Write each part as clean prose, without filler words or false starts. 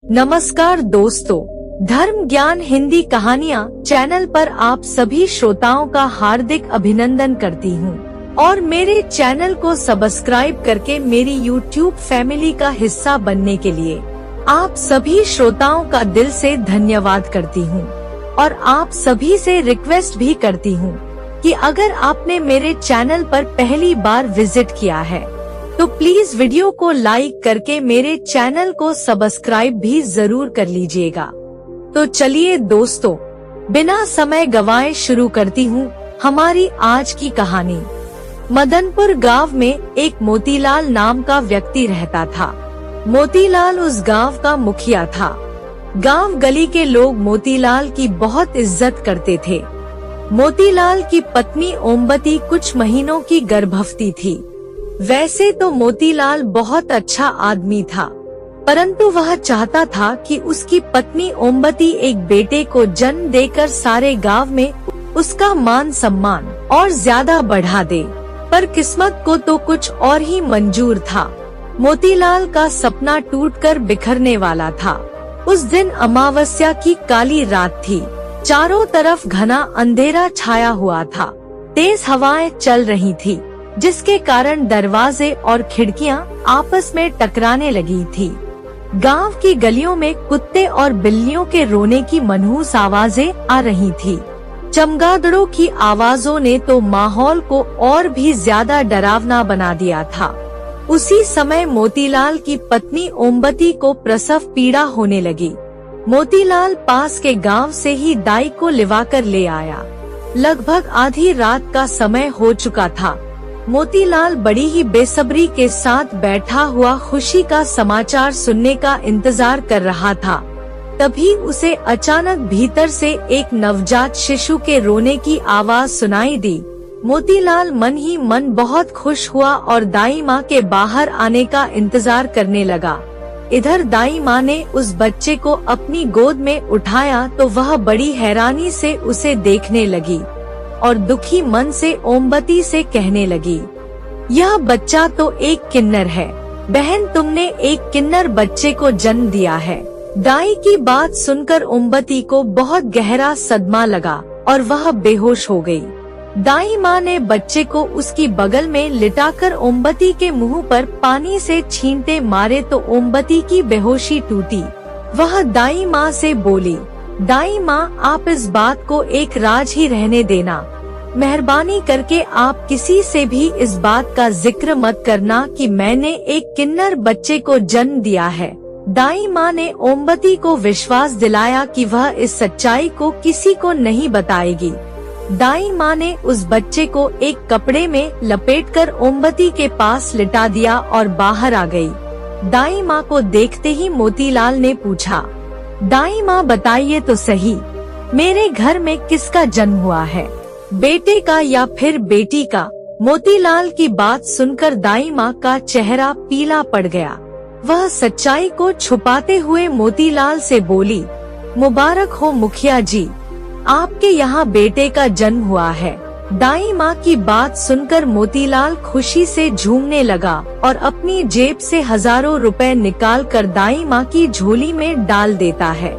नमस्कार दोस्तों, धर्म ज्ञान हिंदी कहानियाँ चैनल पर आप सभी श्रोताओं का हार्दिक अभिनंदन करती हूँ और मेरे चैनल को सब्सक्राइब करके मेरी YouTube फैमिली का हिस्सा बनने के लिए आप सभी श्रोताओं का दिल से धन्यवाद करती हूँ। और आप सभी से रिक्वेस्ट भी करती हूँ कि अगर आपने मेरे चैनल पर पहली बार विजिट किया है तो प्लीज वीडियो को लाइक करके मेरे चैनल को सब्सक्राइब भी जरूर कर लीजिएगा। तो चलिए दोस्तों, बिना समय गवाए शुरू करती हूँ हमारी आज की कहानी। मदनपुर गांव में एक मोतीलाल नाम का व्यक्ति रहता था। मोतीलाल उस गांव का मुखिया था। गांव गली के लोग मोतीलाल की बहुत इज्जत करते थे। मोतीलाल की पत्नी ओमबती कुछ महीनों की गर्भवती थी। वैसे तो मोतीलाल बहुत अच्छा आदमी था, परंतु वह चाहता था कि उसकी पत्नी ओमबती एक बेटे को जन्म देकर सारे गांव में उसका मान सम्मान और ज्यादा बढ़ा दे। पर किस्मत को तो कुछ और ही मंजूर था। मोतीलाल का सपना टूटकर बिखरने वाला था। उस दिन अमावस्या की काली रात थी। चारों तरफ घना अंधेरा छाया हुआ था। तेज हवाएं चल रही थी, जिसके कारण दरवाजे और खिड़कियां आपस में टकराने लगी थी। गांव की गलियों में कुत्ते और बिल्लियों के रोने की मनहूस आवाजें आ रही थी। चमगादड़ों की आवाजों ने तो माहौल को और भी ज्यादा डरावना बना दिया था। उसी समय मोतीलाल की पत्नी ओमबती को प्रसव पीड़ा होने लगी। मोतीलाल पास के गांव से ही दाई को लिवाकर ले आया। लगभग आधी रात का समय हो चुका था। मोतीलाल बड़ी ही बेसब्री के साथ बैठा हुआ खुशी का समाचार सुनने का इंतजार कर रहा था। तभी उसे अचानक भीतर से एक नवजात शिशु के रोने की आवाज सुनाई दी। मोतीलाल मन ही मन बहुत खुश हुआ और दाई माँ के बाहर आने का इंतजार करने लगा। इधर दाई माँ ने उस बच्चे को अपनी गोद में उठाया तो वह बड़ी हैरानी से उसे देखने लगी और दुखी मन से ओमबती से कहने लगी, यह बच्चा तो एक किन्नर है। बहन, तुमने एक किन्नर बच्चे को जन्म दिया है। दाई की बात सुनकर ओमबती को बहुत गहरा सदमा लगा और वह बेहोश हो गई। दाई माँ ने बच्चे को उसकी बगल में लिटाकर ओमबती के मुंह पर पानी से छींटे मारे तो ओमबती की बेहोशी टूटी। वह दाई माँ से बोली, दाई माँ, आप इस बात को एक राज ही रहने देना। मेहरबानी करके आप किसी से भी इस बात का जिक्र मत करना कि मैंने एक किन्नर बच्चे को जन्म दिया है। दाई माँ ने ओमबती को विश्वास दिलाया कि वह इस सच्चाई को किसी को नहीं बताएगी। दाई माँ ने उस बच्चे को एक कपड़े में लपेटकर ओमबती के पास लिटा दिया और बाहर आ गई। दाई माँ को देखते ही मोतीलाल ने पूछा, दाई माँ बताइए तो सही, मेरे घर में किसका जन्म हुआ है, बेटे का या फिर बेटी का? मोतीलाल की बात सुनकर दाई माँ का चेहरा पीला पड़ गया। वह सच्चाई को छुपाते हुए मोतीलाल से बोली, मुबारक हो मुखिया जी, आपके यहाँ बेटे का जन्म हुआ है। दाई माँ की बात सुनकर मोतीलाल खुशी से झूमने लगा और अपनी जेब से हजारों रुपए निकाल कर दाई माँ की झोली में डाल देता है।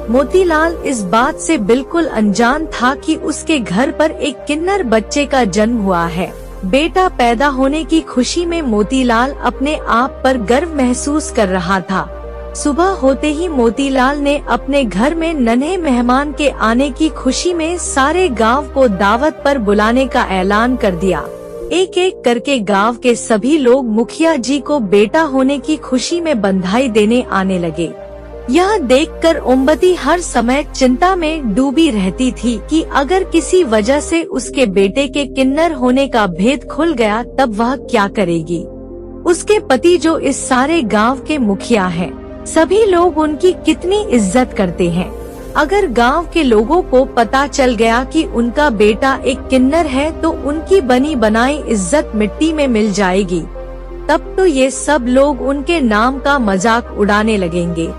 मोतीलाल इस बात से बिल्कुल अनजान था कि उसके घर पर एक किन्नर बच्चे का जन्म हुआ है। बेटा पैदा होने की खुशी में मोतीलाल अपने आप पर गर्व महसूस कर रहा था। सुबह होते ही मोतीलाल ने अपने घर में नन्हे मेहमान के आने की खुशी में सारे गांव को दावत पर बुलाने का ऐलान कर दिया। एक एक करके गांव के सभी लोग मुखिया जी को बेटा होने की खुशी में बधाई देने आने लगे। यह देखकर ओमबती हर समय चिंता में डूबी रहती थी कि अगर किसी वजह से उसके बेटे के किन्नर होने का भेद खुल गया तब वह क्या करेगी। उसके पति जो इस सारे गांव के मुखिया हैं, सभी लोग उनकी कितनी इज्जत करते हैं। अगर गांव के लोगों को पता चल गया कि उनका बेटा एक किन्नर है तो उनकी बनी बनाई इज्जत मिट्टी में मिल जाएगी। तब तो ये सब लोग उनके नाम का मजाक उड़ाने लगेंगे।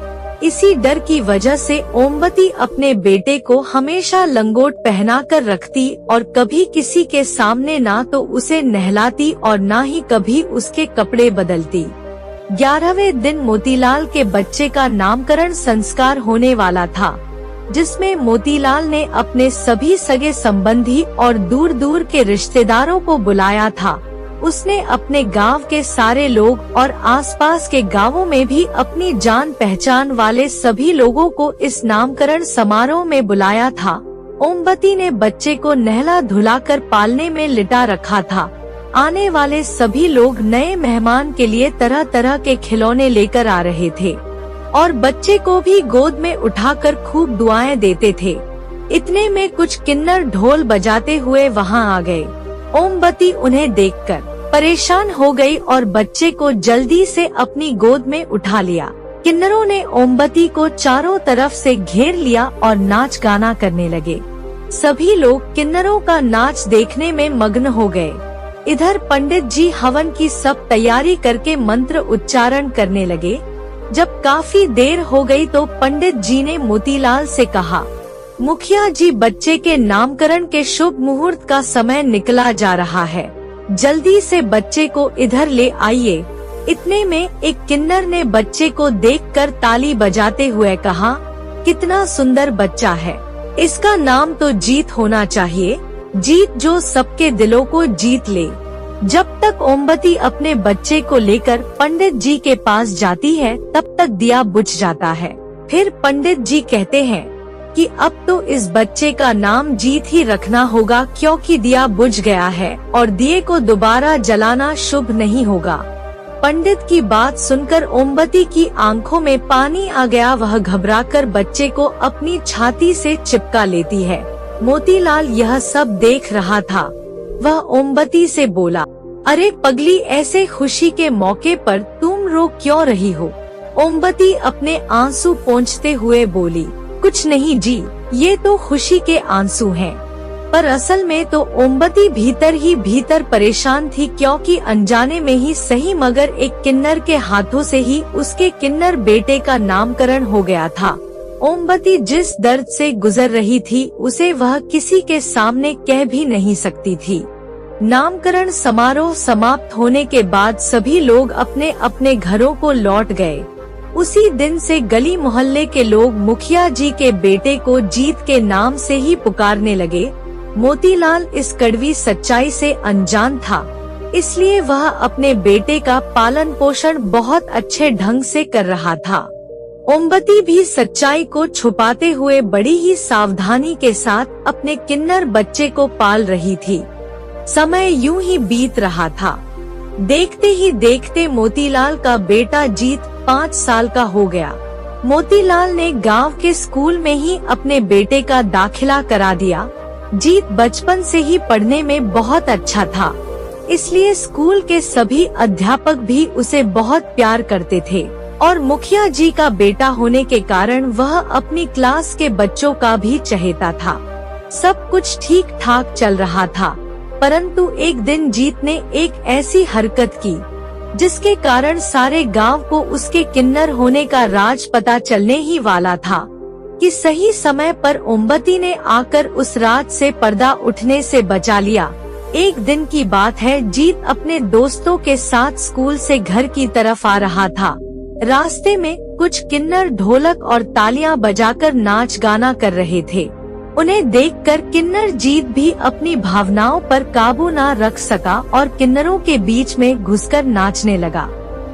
इसी डर की वजह से ओमबती अपने बेटे को हमेशा लंगोट पहना कर रखती और कभी किसी के सामने ना तो उसे नहलाती और ना ही कभी उसके कपड़े बदलती। 11वें दिन मोतीलाल के बच्चे का नामकरण संस्कार होने वाला था, जिसमें मोतीलाल ने अपने सभी सगे संबंधी और दूर दूर के रिश्तेदारों को बुलाया था। उसने अपने गांव के सारे लोग और आसपास के गांवों में भी अपनी जान पहचान वाले सभी लोगों को इस नामकरण समारोह में बुलाया था। ओमवती ने बच्चे को नहला धुलाकर पालने में लिटा रखा था। आने वाले सभी लोग नए मेहमान के लिए तरह तरह के खिलौने लेकर आ रहे थे और बच्चे को भी गोद में उठाकर खूब दुआएं देते थे। इतने में कुछ किन्नर ढोल बजाते हुए वहां आ गए। ओमवती उन्हें देखकर परेशान हो गई और बच्चे को जल्दी से अपनी गोद में उठा लिया। किन्नरों ने ओमवती को चारों तरफ से घेर लिया और नाच गाना करने लगे। सभी लोग किन्नरों का नाच देखने में मग्न हो गए। इधर पंडित जी हवन की सब तैयारी करके मंत्र उच्चारण करने लगे। जब काफी देर हो गई तो पंडित जी ने मोतीलाल से कहा, मुखिया जी, बच्चे के नामकरण के शुभ मुहूर्त का समय निकला जा रहा है, जल्दी से बच्चे को इधर ले आइए। इतने में एक किन्नर ने बच्चे को देखकर ताली बजाते हुए कहा, कितना सुंदर बच्चा है, इसका नाम तो जीत होना चाहिए, जीत जो सबके दिलों को जीत ले। जब तक ओमवती अपने बच्चे को लेकर पंडित जी के पास जाती है तब तक दिया बुझ जाता है। फिर पंडित जी कहते हैं कि अब तो इस बच्चे का नाम जीत ही रखना होगा, क्योंकि दिया बुझ गया है और दिए को दोबारा जलाना शुभ नहीं होगा। पंडित की बात सुनकर ओमवती की आंखों में पानी आ गया। वह घबराकर बच्चे को अपनी छाती से चिपका लेती है। मोतीलाल यह सब देख रहा था। वह ओमवती से बोला, अरे पगली, ऐसे खुशी के मौके पर तुम रो क्यों रही हो? ओमवती अपने आंसू पोंछते हुए बोली, कुछ नहीं जी, ये तो खुशी के आंसू हैं। पर असल में तो ओमवती भीतर ही भीतर परेशान थी, क्योंकि अनजाने में ही सही मगर एक किन्नर के हाथों से ही उसके किन्नर बेटे का नामकरण हो गया था। ओमवती जिस दर्द से गुजर रही थी उसे वह किसी के सामने कह भी नहीं सकती थी। नामकरण समारोह समाप्त होने के बाद सभी लोग अपने अपने घरों को लौट गए। उसी दिन से गली मोहल्ले के लोग मुखिया जी के बेटे को जीत के नाम से ही पुकारने लगे। मोतीलाल इस कड़वी सच्चाई से अनजान था, इसलिए वह अपने बेटे का पालन पोषण बहुत अच्छे ढंग से कर रहा था। ओमवती भी सच्चाई को छुपाते हुए बड़ी ही सावधानी के साथ अपने किन्नर बच्चे को पाल रही थी। समय यूं ही बीत रहा था। देखते ही देखते मोतीलाल का बेटा जीत 5 साल का हो गया। मोतीलाल ने गांव के स्कूल में ही अपने बेटे का दाखिला करा दिया। जीत बचपन से ही पढ़ने में बहुत अच्छा था, इसलिए स्कूल के सभी अध्यापक भी उसे बहुत प्यार करते थे और मुखिया जी का बेटा होने के कारण वह अपनी क्लास के बच्चों का भी चहेता था। सब कुछ ठीक ठाक चल रहा था, परंतु एक दिन जीत ने एक ऐसी हरकत की जिसके कारण सारे गांव को उसके किन्नर होने का राज पता चलने ही वाला था कि सही समय पर ओमवती ने आकर उस राज से पर्दा उठने से बचा लिया। एक दिन की बात है, जीत अपने दोस्तों के साथ स्कूल से घर की तरफ आ रहा था। रास्ते में कुछ किन्नर ढोलक और तालियां बजाकर नाच गाना कर रहे थे। उन्हें देखकर किन्नर जीत भी अपनी भावनाओं पर काबू न रख सका और किन्नरों के बीच में घुसकर नाचने लगा।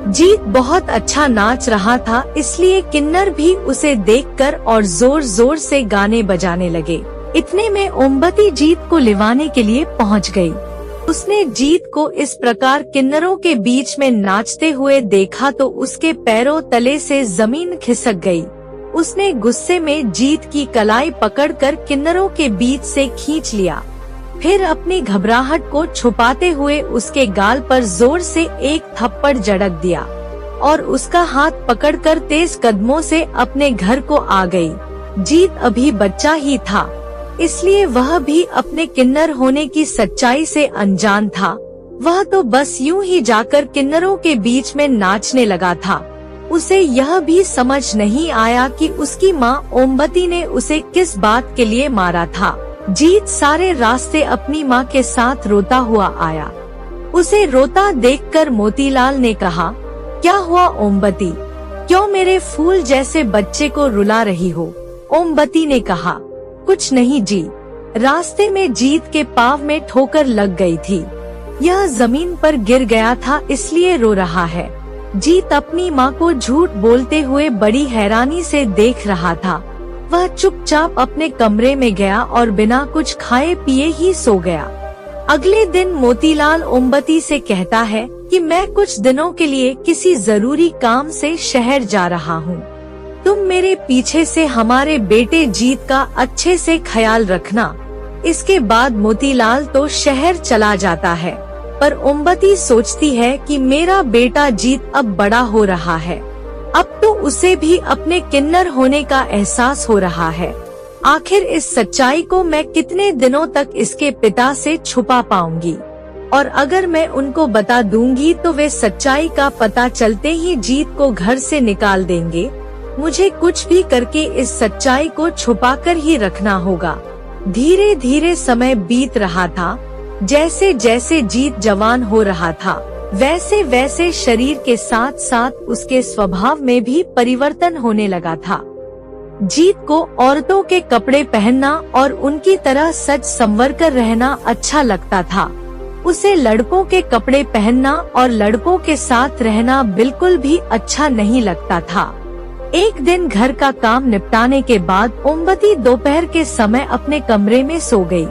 जीत बहुत अच्छा नाच रहा था, इसलिए किन्नर भी उसे देखकर और जोर जोर से गाने बजाने लगे। इतने में ओमवती जीत को लिवाने के लिए पहुंच गई। उसने जीत को इस प्रकार किन्नरों के बीच में नाचते हुए देखा तो उसके पैरों तले से जमीन खिसक गई। उसने गुस्से में जीत की कलाई पकड़कर किन्नरों के बीच से खींच लिया। फिर अपनी घबराहट को छुपाते हुए उसके गाल पर जोर से एक थप्पड़ जड़क दिया और उसका हाथ पकड़कर तेज कदमों से अपने घर को आ गई। जीत अभी बच्चा ही था, इसलिए वह भी अपने किन्नर होने की सच्चाई से अनजान था। वह तो बस यूं ही जाकर किन्नरों के बीच में नाचने लगा था। उसे यह भी समझ नहीं आया कि उसकी माँ ओमवती ने उसे किस बात के लिए मारा था। जीत सारे रास्ते अपनी माँ के साथ रोता हुआ आया। उसे रोता देखकर मोतीलाल ने कहा, क्या हुआ ओमवती, क्यों मेरे फूल जैसे बच्चे को रुला रही हो? ओमवती ने कहा, कुछ नहीं जी, रास्ते में जीत के पाँव में ठोकर लग गई थी, यह जमीन पर गिर गया था इसलिए रो रहा है। जीत अपनी माँ को झूठ बोलते हुए बड़ी हैरानी से देख रहा था। वह चुपचाप अपने कमरे में गया और बिना कुछ खाए पिए ही सो गया। अगले दिन मोतीलाल ओमवती से कहता है कि मैं कुछ दिनों के लिए किसी जरूरी काम से शहर जा रहा हूँ, तुम मेरे पीछे से हमारे बेटे जीत का अच्छे से ख्याल रखना। इसके बाद मोतीलाल तो शहर चला जाता है, पर ओमवती सोचती है कि मेरा बेटा जीत अब बड़ा हो रहा है, अब तो उसे भी अपने किन्नर होने का एहसास हो रहा है। आखिर इस सच्चाई को मैं कितने दिनों तक इसके पिता से छुपा पाऊंगी, और अगर मैं उनको बता दूंगी तो वे सच्चाई का पता चलते ही जीत को घर से निकाल देंगे। मुझे कुछ भी करके इस सच्चाई को छुपाकर ही रखना होगा। धीरे धीरे समय बीत रहा था। जैसे जैसे जीत जवान हो रहा था, वैसे वैसे शरीर के साथ साथ उसके स्वभाव में भी परिवर्तन होने लगा था। जीत को औरतों के कपड़े पहनना और उनकी तरह सज संवर कर रहना अच्छा लगता था। उसे लड़कों के कपड़े पहनना और लड़कों के साथ रहना बिल्कुल भी अच्छा नहीं लगता था। एक दिन घर का काम निपटाने के बाद ओमवती दोपहर के समय अपने कमरे में सो गई।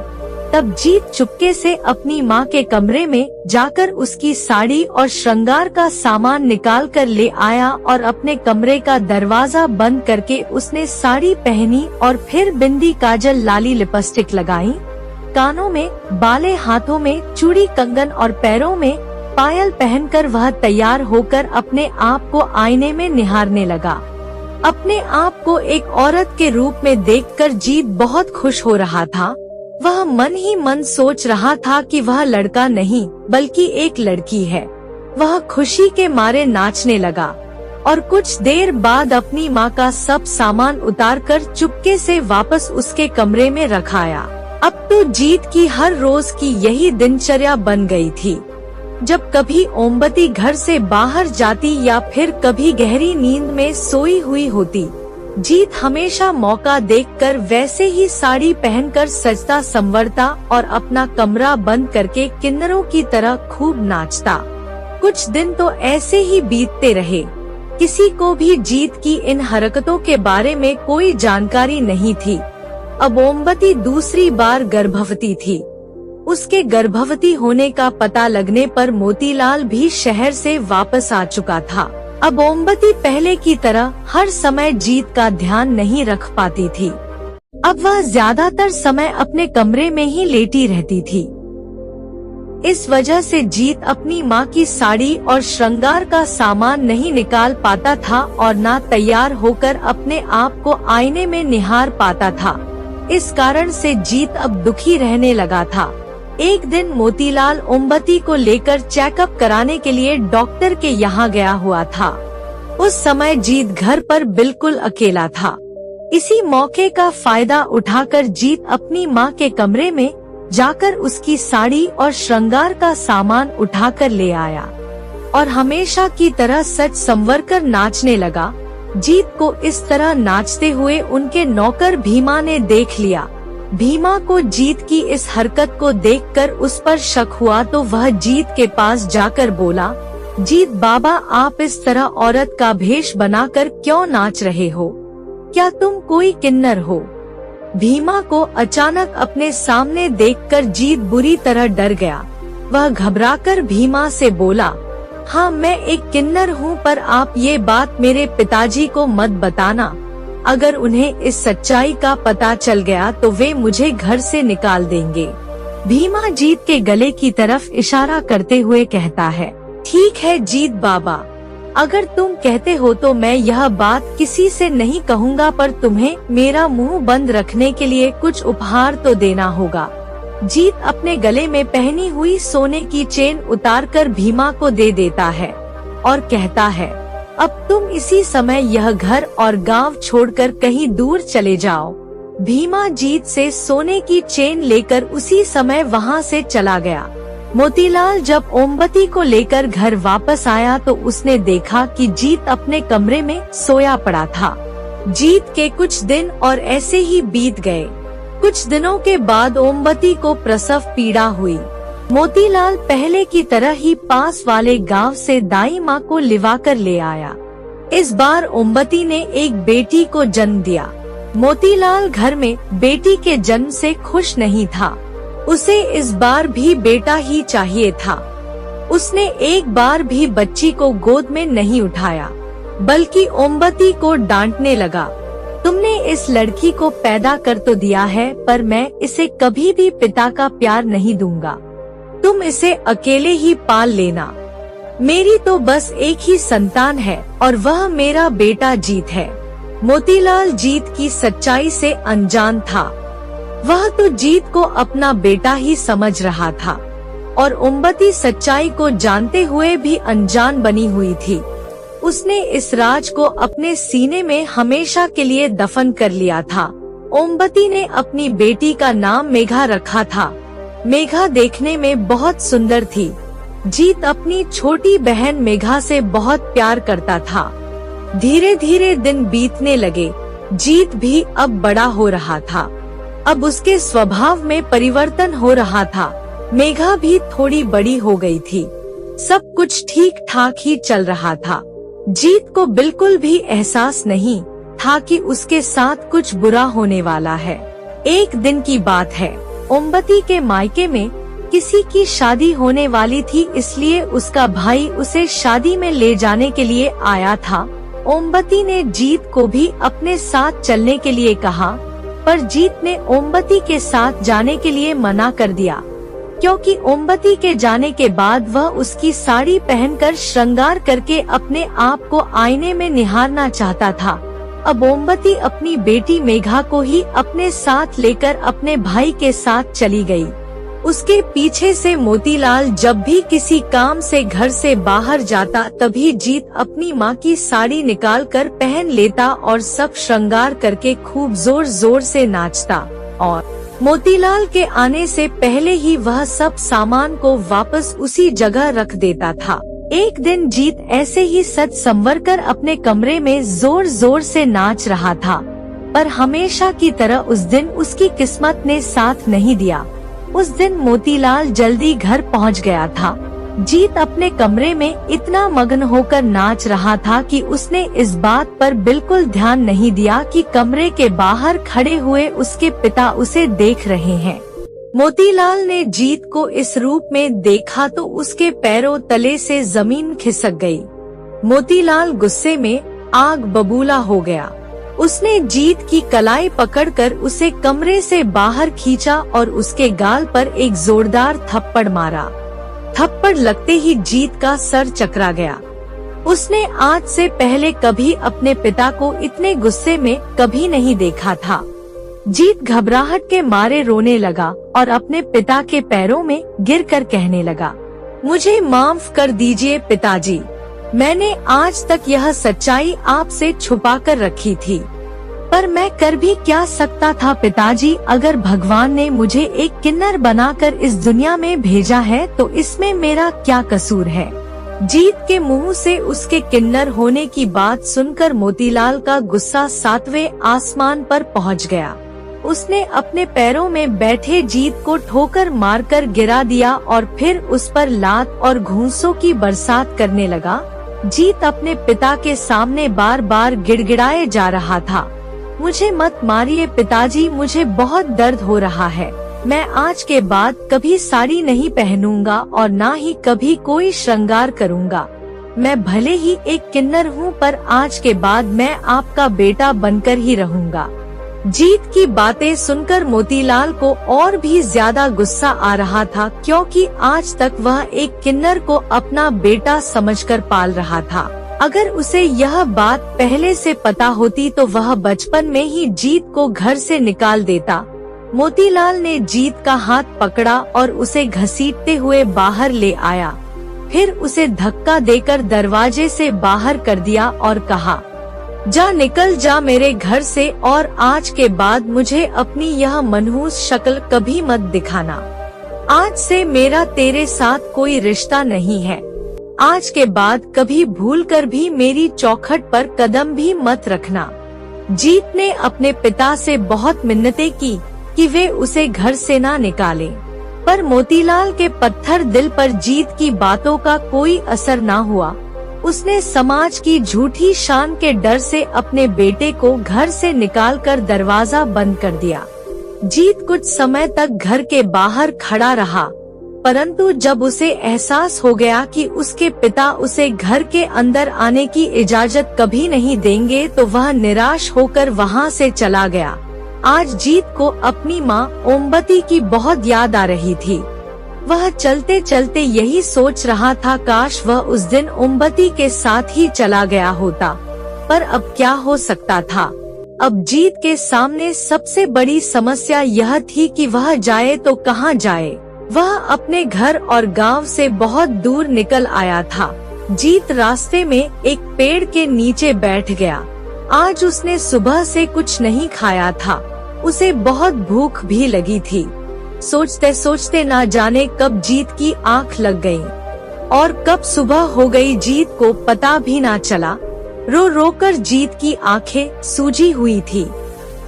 तब जीत चुपके से अपनी माँ के कमरे में जाकर उसकी साड़ी और श्रृंगार का सामान निकाल कर ले आया और अपने कमरे का दरवाजा बंद करके उसने साड़ी पहनी और फिर बिंदी, काजल, लाली, लिपस्टिक लगाई। कानों में बाले, हाथों में चूड़ी, कंगन और पैरों में पायल पहनकर वह तैयार होकर अपने आप को आईने में निहारने लगा। अपने आप को एक औरत के रूप में देखकर जीत बहुत खुश हो रहा था। वह मन ही मन सोच रहा था कि वह लड़का नहीं बल्कि एक लड़की है। वह खुशी के मारे नाचने लगा और कुछ देर बाद अपनी माँ का सब सामान उतारकर चुपके से वापस उसके कमरे में रखाया। अब तो जीत की हर रोज की यही दिनचर्या बन गई थी। जब कभी ओमवती घर से बाहर जाती या फिर कभी गहरी नींद में सोई हुई होती, जीत हमेशा मौका देखकर वैसे ही साड़ी पहनकर सजता संवरता और अपना कमरा बंद करके किन्नरों की तरह खूब नाचता। कुछ दिन तो ऐसे ही बीतते रहे। किसी को भी जीत की इन हरकतों के बारे में कोई जानकारी नहीं थी। अब ओमवती दूसरी बार गर्भवती थी। उसके गर्भवती होने का पता लगने पर मोतीलाल भी शहर से वापस आ चुका था। अब ओमवती पहले की तरह हर समय जीत का ध्यान नहीं रख पाती थी। अब वह ज्यादातर समय अपने कमरे में ही लेटी रहती थी। इस वजह से जीत अपनी माँ की साड़ी और श्रृंगार का सामान नहीं निकाल पाता था और ना तैयार होकर अपने आप को आईने में निहार पाता था। इस कारण से जीत अब दुखी रहने लगा था। एक दिन मोतीलाल ओमवती को लेकर चेकअप कराने के लिए डॉक्टर के यहाँ गया हुआ था। उस समय जीत घर पर बिल्कुल अकेला था। इसी मौके का फायदा उठाकर जीत अपनी माँ के कमरे में जाकर उसकी साड़ी और श्रृंगार का सामान उठाकर ले आया और हमेशा की तरह सज संवर कर नाचने लगा। जीत को इस तरह नाचते हुए उनके नौकर भीमा ने देख लिया। भीमा को जीत की इस हरकत को देखकर उस पर शक हुआ तो वह जीत के पास जाकर बोला, जीत बाबा, आप इस तरह औरत का भेष बनाकर क्यों नाच रहे हो? क्या तुम कोई किन्नर हो? भीमा को अचानक अपने सामने देखकर जीत बुरी तरह डर गया। वह घबराकर भीमा से बोला, हाँ मैं एक किन्नर हूँ, पर आप ये बात मेरे पिताजी को मत बताना। अगर उन्हें इस सच्चाई का पता चल गया तो वे मुझे घर से निकाल देंगे। भीमा जीत के गले की तरफ इशारा करते हुए कहता है, ठीक है जीत बाबा, अगर तुम कहते हो तो मैं यह बात किसी से नहीं कहूँगा, पर तुम्हें मेरा मुंह बंद रखने के लिए कुछ उपहार तो देना होगा। जीत अपने गले में पहनी हुई सोने की चेन उतारकर भीमा को दे देता है और कहता है, अब तुम इसी समय यह घर और गांव छोड़कर कहीं दूर चले जाओ। भीमा जीत से सोने की चेन लेकर उसी समय वहां से चला गया। मोतीलाल जब ओमवती को लेकर घर वापस आया तो उसने देखा कि जीत अपने कमरे में सोया पड़ा था। जीत के कुछ दिन और ऐसे ही बीत गए। कुछ दिनों के बाद ओमवती को प्रसव पीड़ा हुई। मोतीलाल पहले की तरह ही पास वाले गांव से दाई माँ को लिवा कर ले आया। इस बार ओमवती ने एक बेटी को जन्म दिया। मोतीलाल घर में बेटी के जन्म से खुश नहीं था। उसे इस बार भी बेटा ही चाहिए था। उसने एक बार भी बच्ची को गोद में नहीं उठाया, बल्कि ओमवती को डांटने लगा। तुमने इस लड़की को पैदा कर तो दिया है, पर मैं इसे कभी भी पिता का प्यार नहीं दूंगा। तुम इसे अकेले ही पाल लेना। मेरी तो बस एक ही संतान है और वह मेरा बेटा जीत है। मोतीलाल जीत की सच्चाई से अनजान था। वह तो जीत को अपना बेटा ही समझ रहा था और ओमवती सच्चाई को जानते हुए भी अनजान बनी हुई थी। उसने इस राज को अपने सीने में हमेशा के लिए दफन कर लिया था। ओमवती ने अपनी बेटी का नाम मेघा रखा था। मेघा देखने में बहुत सुंदर थी। जीत अपनी छोटी बहन मेघा से बहुत प्यार करता था। धीरे धीरे दिन बीतने लगे। जीत भी अब बड़ा हो रहा था। अब उसके स्वभाव में परिवर्तन हो रहा था। मेघा भी थोड़ी बड़ी हो गई थी। सब कुछ ठीक ठाक ही चल रहा था। जीत को बिल्कुल भी एहसास नहीं था कि उसके साथ कुछ बुरा होने वाला है। एक दिन की बात है, ओमवती के मायके में किसी की शादी होने वाली थी, इसलिए उसका भाई उसे शादी में ले जाने के लिए आया था। ओमवती ने जीत को भी अपने साथ चलने के लिए कहा, पर जीत ने ओमवती के साथ जाने के लिए मना कर दिया, क्योंकि ओमवती के जाने के बाद वह उसकी साड़ी पहनकर श्रृंगार करके अपने आप को आईने में निहारना चाहता था। अब ओमवती अपनी बेटी मेघा को ही अपने साथ लेकर अपने भाई के साथ चली गई। उसके पीछे से मोतीलाल जब भी किसी काम से घर से बाहर जाता तभी जीत अपनी माँ की साड़ी निकाल कर पहन लेता और सब श्रृंगार करके खूब जोर जोर से नाचता और मोतीलाल के आने से पहले ही वह सब सामान को वापस उसी जगह रख देता था। एक दिन जीत ऐसे ही सज संवर कर अपने कमरे में जोर जोर से नाच रहा था, पर हमेशा की तरह उस दिन उसकी किस्मत ने साथ नहीं दिया। उस दिन मोतीलाल जल्दी घर पहुंच गया था। जीत अपने कमरे में इतना मग्न होकर नाच रहा था कि उसने इस बात पर बिल्कुल ध्यान नहीं दिया कि कमरे के बाहर खड़े हुए उसके पिता उसे देख रहे हैं। मोतीलाल ने जीत को इस रूप में देखा तो उसके पैरों तले से जमीन खिसक गई। मोतीलाल गुस्से में आग बबूला हो गया। उसने जीत की कलाई पकड़कर उसे कमरे से बाहर खींचा और उसके गाल पर एक जोरदार थप्पड़ मारा। थप्पड़ लगते ही जीत का सर चकरा गया। उसने आज से पहले कभी अपने पिता को इतने गुस्से में कभी नहीं देखा था। जीत घबराहट के मारे रोने लगा और अपने पिता के पैरों में गिरकर कहने लगा, मुझे माफ कर दीजिए पिताजी, मैंने आज तक यह सच्चाई आपसे छुपा कर रखी थी, पर मैं कर भी क्या सकता था पिताजी। अगर भगवान ने मुझे एक किन्नर बनाकर इस दुनिया में भेजा है तो इसमें मेरा क्या कसूर है। जीत के मुंह से उसके किन्नर होने की बात सुनकर मोतीलाल का गुस्सा 7वें आसमान पर पहुंच गया। उसने अपने पैरों में बैठे जीत को ठोकर मारकर गिरा दिया और फिर उस पर लात और घूंसों की बरसात करने लगा। जीत अपने पिता के सामने बार बार गिड़गिड़ाए जा रहा था, मुझे मत मारिए पिताजी, मुझे बहुत दर्द हो रहा है। मैं आज के बाद कभी साड़ी नहीं पहनूंगा और ना ही कभी कोई श्रृंगार करूंगा। मैं भले ही एक किन्नर हूँ, पर आज के बाद मैं आपका बेटा बनकर ही रहूंगा। जीत की बातें सुनकर मोतीलाल को और भी ज्यादा गुस्सा आ रहा था, क्योंकि आज तक वह एक किन्नर को अपना बेटा समझकर पाल रहा था। अगर उसे यह बात पहले से पता होती तो वह बचपन में ही जीत को घर से निकाल देता। मोतीलाल ने जीत का हाथ पकड़ा और उसे घसीटते हुए बाहर ले आया, फिर उसे धक्का देकर दरवाजे से बाहर कर दिया और कहा, जा निकल जा मेरे घर से, और आज के बाद मुझे अपनी यह मनहूस शक्ल कभी मत दिखाना। आज से मेरा तेरे साथ कोई रिश्ता नहीं है। आज के बाद कभी भूलकर भी मेरी चौखट पर कदम भी मत रखना। जीत ने अपने पिता से बहुत मिन्नतें की कि वे उसे घर से ना निकालें, पर मोतीलाल के पत्थर दिल पर जीत की बातों का कोई असर ना हुआ। उसने समाज की झूठी शान के डर से अपने बेटे को घर से निकालकर दरवाजा बंद कर दिया। जीत कुछ समय तक घर के बाहर खड़ा रहा, परंतु जब उसे एहसास हो गया कि उसके पिता उसे घर के अंदर आने की इजाजत कभी नहीं देंगे, तो वह निराश होकर वहां से चला गया। आज जीत को अपनी माँ ओमवती की बहुत याद आ रही थी। वह चलते चलते यही सोच रहा था, काश वह उस दिन ओमवती के साथ ही चला गया होता। पर अब क्या हो सकता था। अब जीत के सामने सबसे बड़ी समस्या यह थी कि वह जाए तो कहाँ जाए। वह अपने घर और गांव से बहुत दूर निकल आया था। जीत रास्ते में एक पेड़ के नीचे बैठ गया। आज उसने सुबह से कुछ नहीं खाया था। उसे बहुत भूख भी लगी थी। सोचते सोचते ना जाने कब जीत की आंख लग गई और कब सुबह हो गई, जीत को पता भी ना चला। रो रो कर जीत की आंखें सूजी हुई थी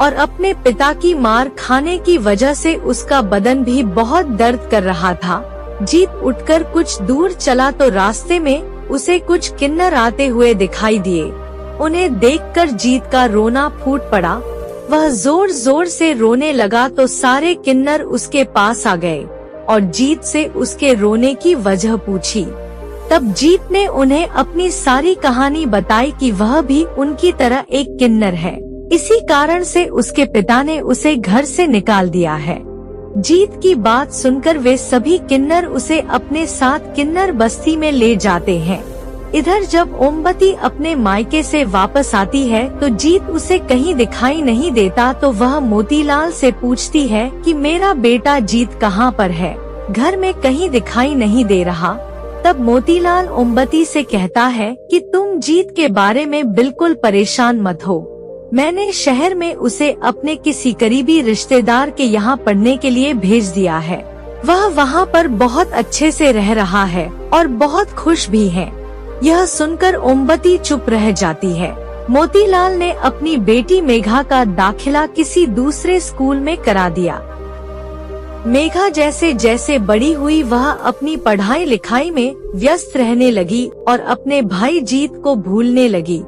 और अपने पिता की मार खाने की वजह से उसका बदन भी बहुत दर्द कर रहा था। जीत उठकर कुछ दूर चला तो रास्ते में उसे कुछ किन्नर आते हुए दिखाई दिए। उन्हें देखकर जीत का रोना फूट पड़ा। वह जोर जोर से रोने लगा तो सारे किन्नर उसके पास आ गए और जीत से उसके रोने की वजह पूछी। तब जीत ने उन्हें अपनी सारी कहानी बताई कि वह भी उनकी तरह एक किन्नर है। इसी कारण से उसके पिता ने उसे घर से निकाल दिया है। जीत की बात सुनकर वे सभी किन्नर उसे अपने साथ किन्नर बस्ती में ले जाते हैं। इधर जब ओमवती अपने मायके से वापस आती है तो जीत उसे कहीं दिखाई नहीं देता, तो वह मोतीलाल से पूछती है कि मेरा बेटा जीत कहाँ पर है, घर में कहीं दिखाई नहीं दे रहा। तब मोतीलाल ओमवती से कहता है कि तुम जीत के बारे में बिल्कुल परेशान मत हो। मैंने शहर में उसे अपने किसी करीबी रिश्तेदार के यहाँ पढ़ने के लिए भेज दिया है। वह वहाँ पर बहुत अच्छे से रह रहा है और बहुत खुश भी है। यह सुनकर ओमवती चुप रह जाती है। मोतीलाल ने अपनी बेटी मेघा का दाखिला किसी दूसरे स्कूल में करा दिया। मेघा जैसे जैसे बड़ी हुई वह अपनी पढ़ाई लिखाई में व्यस्त रहने लगी और अपने भाई जीत को भूलने लगी।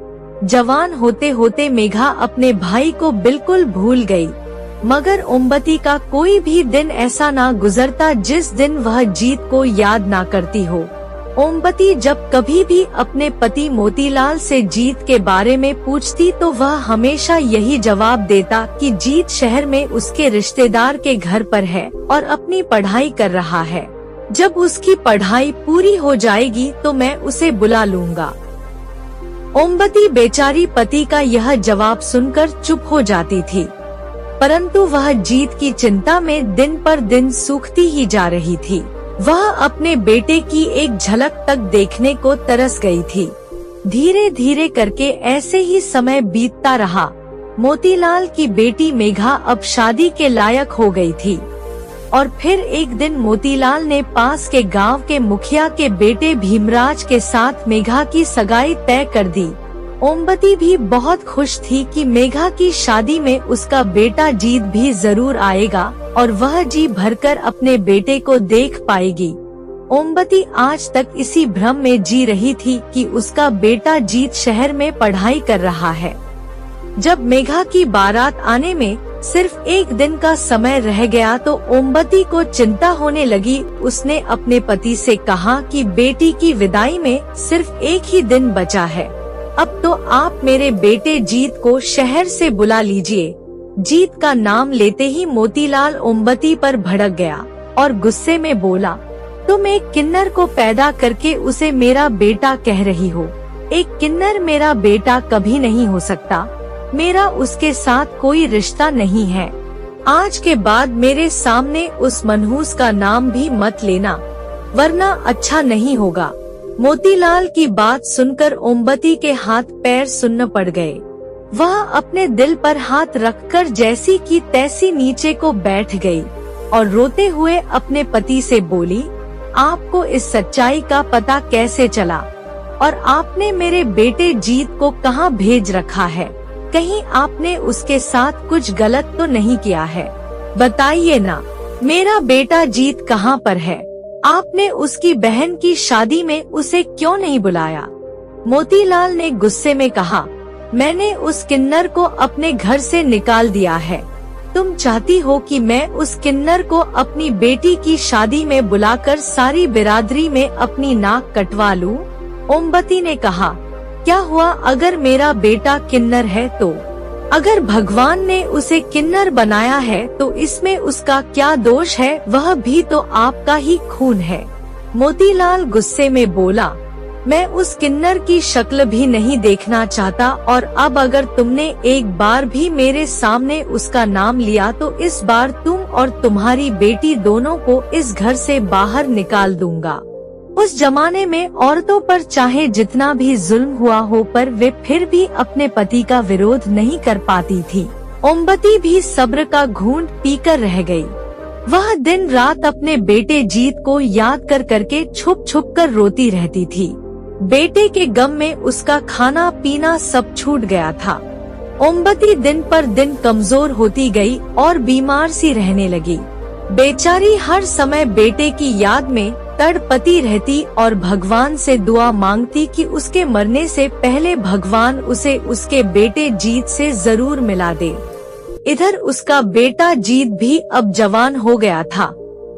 जवान होते होते मेघा अपने भाई को बिल्कुल भूल गई। मगर ओमवती का कोई भी दिन ऐसा ना गुजरता जिस दिन वह जीत को याद ना करती हो। ओमवती जब कभी भी अपने पति मोतीलाल से जीत के बारे में पूछती तो वह हमेशा यही जवाब देता कि जीत शहर में उसके रिश्तेदार के घर पर है और अपनी पढ़ाई कर रहा है। जब उसकी पढ़ाई पूरी हो जाएगी तो मैं उसे बुला लूंगा। ओमवती बेचारी पति का यह जवाब सुनकर चुप हो जाती थी, परंतु वह जीत की चिंता में दिन पर दिन सूखती ही जा रही थी। वह अपने बेटे की एक झलक तक देखने को तरस गई थी। धीरे धीरे करके ऐसे ही समय बीतता रहा। मोतीलाल की बेटी मेघा अब शादी के लायक हो गई थी और फिर एक दिन मोतीलाल ने पास के गांव के मुखिया के बेटे भीमराज के साथ मेघा की सगाई तय कर दी। ओमवती भी बहुत खुश थी कि मेघा की शादी में उसका बेटा जीत भी जरूर आएगा और वह जी भरकर अपने बेटे को देख पाएगी। ओमवती आज तक इसी भ्रम में जी रही थी कि उसका बेटा जीत शहर में पढ़ाई कर रहा है। जब मेघा की बारात आने में सिर्फ एक दिन का समय रह गया तो ओमवती को चिंता होने लगी। उसने अपने पति से कहा कि बेटी की विदाई में सिर्फ एक ही दिन बचा है, अब तो आप मेरे बेटे जीत को शहर से बुला लीजिए। जीत का नाम लेते ही मोतीलाल ओमवती पर भड़क गया और गुस्से में बोला, तुम एक किन्नर को पैदा करके उसे मेरा बेटा कह रही हो। एक किन्नर मेरा बेटा कभी नहीं हो सकता। मेरा उसके साथ कोई रिश्ता नहीं है। आज के बाद मेरे सामने उस मनहूस का नाम भी मत लेना, वरना अच्छा नहीं होगा। मोतीलाल की बात सुनकर ओमवती के हाथ पैर सुन्न पड़ गए। वह अपने दिल पर हाथ रखकर जैसी की तैसी नीचे को बैठ गई। और रोते हुए अपने पति से बोली, आपको इस सच्चाई का पता कैसे चला और आपने मेरे बेटे जीत को कहाँ भेज रखा है? कहीं आपने उसके साथ कुछ गलत तो नहीं किया है? बताइए ना, मेरा बेटा जीत कहाँ पर है? आपने उसकी बहन की शादी में उसे क्यों नहीं बुलाया? मोतीलाल ने गुस्से में कहा, मैंने उस किन्नर को अपने घर से निकाल दिया है। तुम चाहती हो कि मैं उस किन्नर को अपनी बेटी की शादी में बुलाकर सारी बिरादरी में अपनी नाक कटवा लूं? ओमवती ने कहा, क्या हुआ अगर मेरा बेटा किन्नर है तो? अगर भगवान ने उसे किन्नर बनाया है तो इसमें उसका क्या दोष है? वह भी तो आपका ही खून है। मोतीलाल गुस्से में बोला, मैं उस किन्नर की शक्ल भी नहीं देखना चाहता और अब अगर तुमने एक बार भी मेरे सामने उसका नाम लिया तो इस बार तुम और तुम्हारी बेटी दोनों को इस घर से बाहर निकाल दूंगा। उस जमाने में औरतों पर चाहे जितना भी जुल्म हुआ हो पर वे फिर भी अपने पति का विरोध नहीं कर पाती थी। ओमवती भी सब्र का घूंट पीकर रह गई। वह दिन रात अपने बेटे जीत को याद कर करके छुप छुप कर रोती रहती थी। बेटे के गम में उसका खाना पीना सब छूट गया था। ओमवती दिन पर दिन कमजोर होती गई और बीमार सी रहने लगी। बेचारी हर समय बेटे की याद में तड़पती रहती और भगवान से दुआ मांगती कि उसके मरने से पहले भगवान उसे उसके बेटे जीत से जरूर मिला दे। इधर उसका बेटा जीत भी अब जवान हो गया था।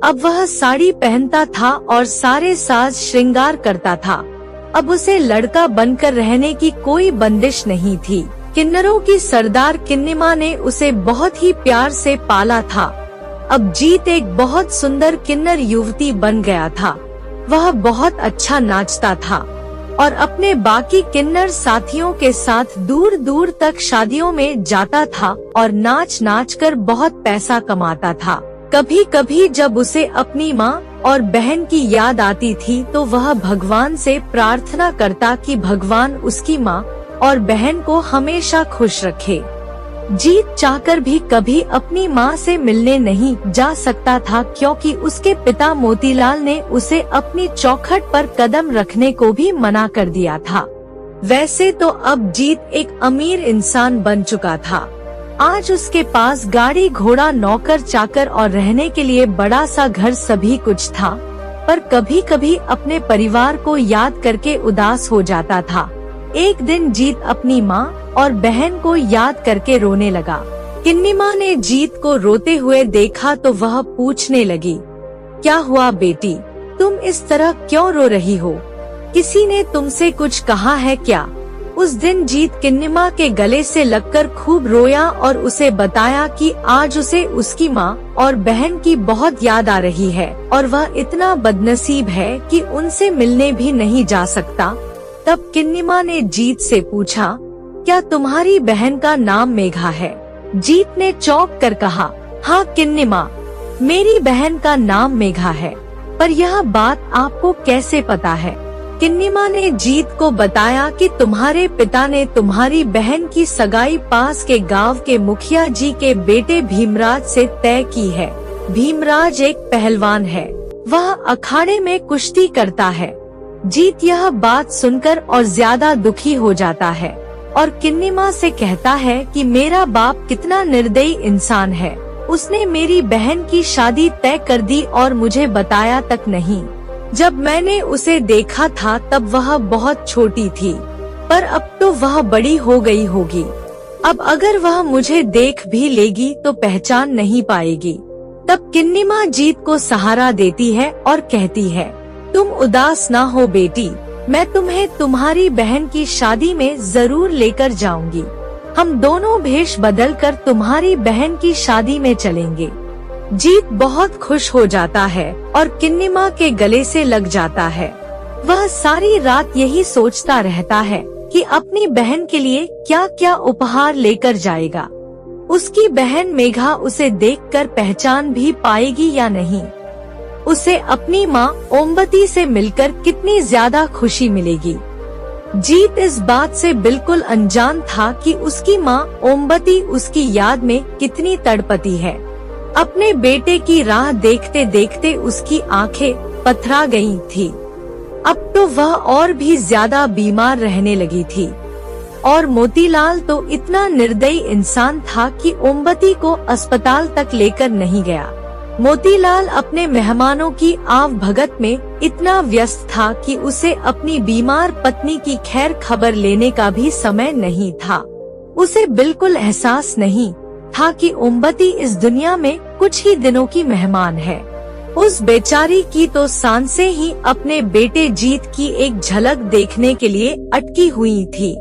अब वह साड़ी पहनता था और सारे साज श्रृंगार करता था। अब उसे लड़का बनकर रहने की कोई बंदिश नहीं थी। किन्नरों की सरदार किन्निमा ने उसे बहुत ही प्यार से पाला था। अब जीत एक बहुत सुंदर किन्नर युवती बन गया था। वह बहुत अच्छा नाचता था और अपने बाकी किन्नर साथियों के साथ दूर दूर तक शादियों में जाता था और नाच नाच कर बहुत पैसा कमाता था। कभी कभी जब उसे अपनी माँ और बहन की याद आती थी तो वह भगवान से प्रार्थना करता कि भगवान उसकी माँ और बहन को हमेशा खुश रखे। जीत चाहकर भी कभी अपनी माँ से मिलने नहीं जा सकता था क्योंकि उसके पिता मोतीलाल ने उसे अपनी चौखट पर कदम रखने को भी मना कर दिया था। वैसे तो अब जीत एक अमीर इंसान बन चुका था। आज उसके पास गाड़ी घोड़ा नौकर चाकर और रहने के लिए बड़ा सा घर सभी कुछ था, पर कभी कभी अपने परिवार को याद करके उदास हो जाता था। एक दिन जीत अपनी माँ और बहन को याद करके रोने लगा। किन्निमा ने जीत को रोते हुए देखा तो वह पूछने लगी, क्या हुआ बेटी, तुम इस तरह क्यों रो रही हो? किसी ने तुमसे कुछ कहा है क्या? उस दिन जीत किन्निमा के गले से लगकर खूब रोया और उसे बताया कि आज उसे उसकी माँ और बहन की बहुत याद आ रही है और वह इतना बदनसीब है कि उनसे मिलने भी नहीं जा सकता। तब किन्निमा ने जीत से पूछा, क्या तुम्हारी बहन का नाम मेघा है? जीत ने चौंक कर कहा, हाँ किन्निमा, मेरी बहन का नाम मेघा है। पर यह बात आपको कैसे पता है? किन्निमा ने जीत को बताया कि तुम्हारे पिता ने तुम्हारी बहन की सगाई पास के गांव के मुखिया जी के बेटे भीमराज से तय की है। भीमराज एक पहलवान है, वह अखाड़े में कुश्ती करता है। जीत यह बात सुनकर और ज्यादा दुखी हो जाता है और किन्निमा से कहता है कि मेरा बाप कितना निर्दयी इंसान है, उसने मेरी बहन की शादी तय कर दी और मुझे बताया तक नहीं। जब मैंने उसे देखा था तब वह बहुत छोटी थी, पर अब तो वह बड़ी हो गई होगी। अब अगर वह मुझे देख भी लेगी तो पहचान नहीं पाएगी। तब किन्निमा जीत को सहारा देती है और कहती है, तुम उदास ना हो बेटी, मैं तुम्हें तुम्हारी बहन की शादी में जरूर लेकर जाऊंगी। हम दोनों भेष बदलकर तुम्हारी बहन की शादी में चलेंगे। जीत बहुत खुश हो जाता है और किन्निमा के गले से लग जाता है। वह सारी रात यही सोचता रहता है कि अपनी बहन के लिए क्या क्या उपहार लेकर जाएगा। उसकी बहन मेघा उसे देखकर पहचान भी पाएगी या नहीं। उसे अपनी माँ ओमवती से मिलकर कितनी ज्यादा खुशी मिलेगी। जीत इस बात से बिल्कुल अनजान था कि उसकी माँ ओमवती उसकी याद में कितनी तड़पती है। अपने बेटे की राह देखते देखते उसकी आंखें पथरा गई थी। अब तो वह और भी ज्यादा बीमार रहने लगी थी और मोतीलाल तो इतना निर्दयी इंसान था कि ओमवती को अस्पताल तक लेकर नहीं गया। मोतीलाल अपने मेहमानों की आवभगत में इतना व्यस्त था कि उसे अपनी बीमार पत्नी की खैर खबर लेने का भी समय नहीं था। उसे बिल्कुल एहसास नहीं था कि ओमवती इस दुनिया में कुछ ही दिनों की मेहमान है। उस बेचारी की तो सांसें ही अपने बेटे जीत की एक झलक देखने के लिए अटकी हुई थी।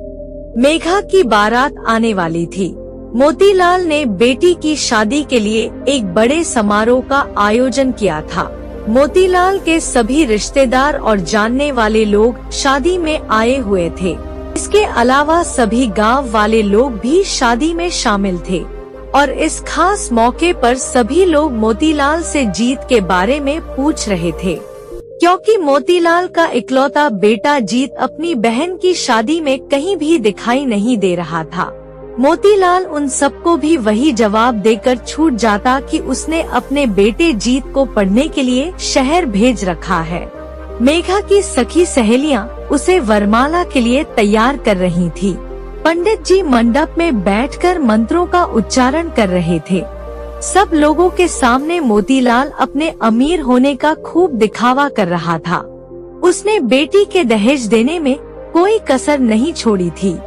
मेघा की बारात आने वाली थी। मोतीलाल ने बेटी की शादी के लिए एक बड़े समारोह का आयोजन किया था। मोतीलाल के सभी रिश्तेदार और जानने वाले लोग शादी में आए हुए थे। इसके अलावा सभी गांव वाले लोग भी शादी में शामिल थे और इस खास मौके पर सभी लोग मोतीलाल से जीत के बारे में पूछ रहे थे, क्योंकि मोतीलाल का इकलौता बेटा जीत अपनी बहन की शादी में कहीं भी दिखाई नहीं दे रहा था। मोतीलाल उन सबको भी वही जवाब देकर छूट जाता कि उसने अपने बेटे जीत को पढ़ने के लिए शहर भेज रखा है। मेघा की सखी सहेलियां उसे वरमाला के लिए तैयार कर रही थी। पंडित जी मंडप में बैठकर मंत्रों का उच्चारण कर रहे थे। सब लोगों के सामने मोतीलाल अपने अमीर होने का खूब दिखावा कर रहा था। उसने बेटी के दहेज देने में कोई कसर नहीं छोड़ी थी।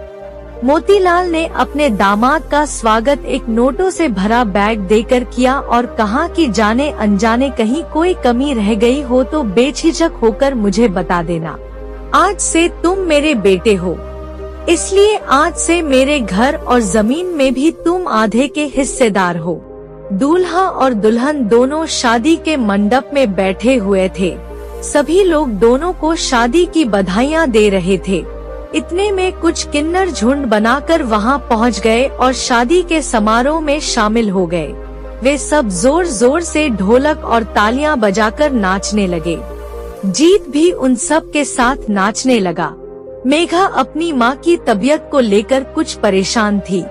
मोतीलाल ने अपने दामाद का स्वागत एक नोटों से भरा बैग देकर किया और कहा कि जाने अनजाने कहीं कोई कमी रह गई हो तो बेझिझक होकर मुझे बता देना। आज से तुम मेरे बेटे हो, इसलिए आज से मेरे घर और जमीन में भी तुम आधे के हिस्सेदार हो। दूल्हा और दुल्हन दोनों शादी के मंडप में बैठे हुए थे। सभी लोग दोनों को शादी की बधाइयाँ दे रहे थे। इतने में कुछ किन्नर झुंड बनाकर वहां पहुंच गए और शादी के समारोह में शामिल हो गए। वे सब जोर जोर से ढोलक और तालियां बजाकर नाचने लगे। जीत भी उन सब के साथ नाचने लगा। मेघा अपनी माँ की तबीयत को लेकर कुछ परेशान थी।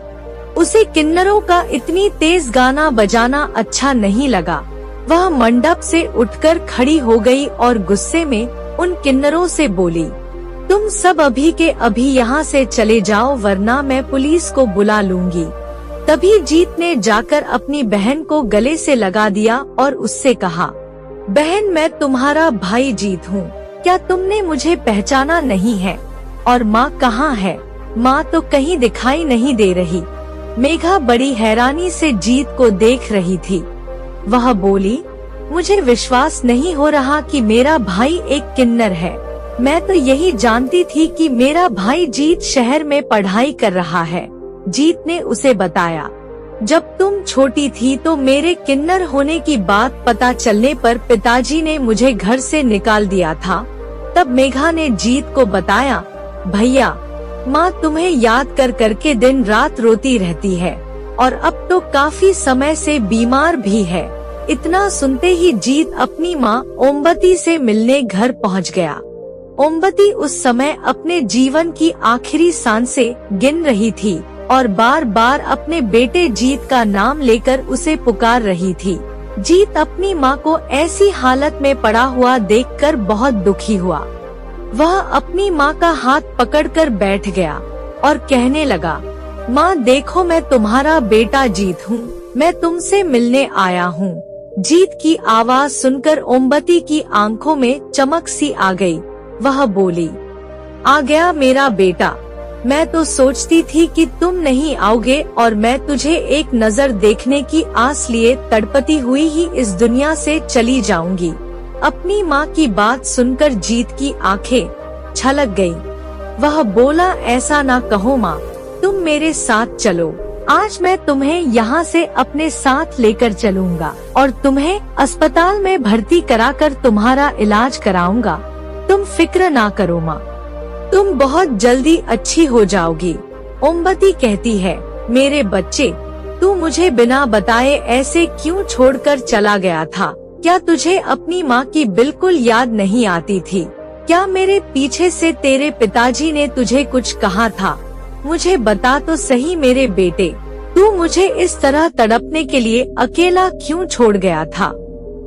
उसे किन्नरों का इतनी तेज गाना बजाना अच्छा नहीं लगा। वह मंडप से उठकर खड़ी हो गई और गुस्से में उन किन्नरों से बोली, तुम सब अभी के अभी यहाँ से चले जाओ वरना मैं पुलिस को बुला लूंगी। तभी जीत ने जाकर अपनी बहन को गले से लगा दिया और उससे कहा, बहन मैं तुम्हारा भाई जीत हूँ, क्या तुमने मुझे पहचाना नहीं है? और माँ कहाँ है? माँ तो कहीं दिखाई नहीं दे रही। मेघा बड़ी हैरानी से जीत को देख रही थी। वह बोली, मुझे विश्वास नहीं हो रहा कि मेरा भाई एक किन्नर है। मैं तो यही जानती थी कि मेरा भाई जीत शहर में पढ़ाई कर रहा है। जीत ने उसे बताया, जब तुम छोटी थी तो मेरे किन्नर होने की बात पता चलने पर पिताजी ने मुझे घर से निकाल दिया था। तब मेघा ने जीत को बताया, भैया माँ तुम्हें याद कर करके दिन रात रोती रहती है और अब तो काफी समय से बीमार भी है। इतना सुनते ही जीत अपनी माँ ओमवती से मिलने घर पहुँच गया। ओमवती उस समय अपने जीवन की आखिरी सांसें गिन रही थी और बार बार अपने बेटे जीत का नाम लेकर उसे पुकार रही थी। जीत अपनी माँ को ऐसी हालत में पड़ा हुआ देखकर बहुत दुखी हुआ। वह अपनी माँ का हाथ पकड़कर बैठ गया और कहने लगा, माँ देखो मैं तुम्हारा बेटा जीत हूँ, मैं तुमसे मिलने आया हूँ। जीत की आवाज सुनकर ओमवती की आंखों में चमक सी आ गई। वह बोली, आ गया मेरा बेटा। मैं तो सोचती थी कि तुम नहीं आओगे और मैं तुझे एक नजर देखने की आस लिए तड़पती हुई ही इस दुनिया से चली जाऊंगी। अपनी माँ की बात सुनकर जीत की आंखें छलक गईं। वह बोला, ऐसा ना कहो माँ, तुम मेरे साथ चलो। आज मैं तुम्हें यहाँ से अपने साथ लेकर चलूंगा और तुम्हें अस्पताल में भर्ती कराकर तुम्हारा इलाज कराऊंगा। तुम फिक्र ना करो माँ, तुम बहुत जल्दी अच्छी हो जाओगी। ओमवती कहती है, मेरे बच्चे, तू मुझे बिना बताए ऐसे क्यों छोड़कर चला गया था? क्या तुझे अपनी माँ की बिल्कुल याद नहीं आती थी? क्या मेरे पीछे से तेरे पिताजी ने तुझे कुछ कहा था? मुझे बता तो सही मेरे बेटे। तू मुझे इस तरह तड़पने के लिए अकेला क्यों छोड़ गया था?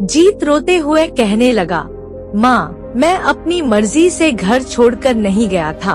जीत रोते हुए कहने लगा, माँ, मैं अपनी मर्जी से घर छोड़कर नहीं गया था,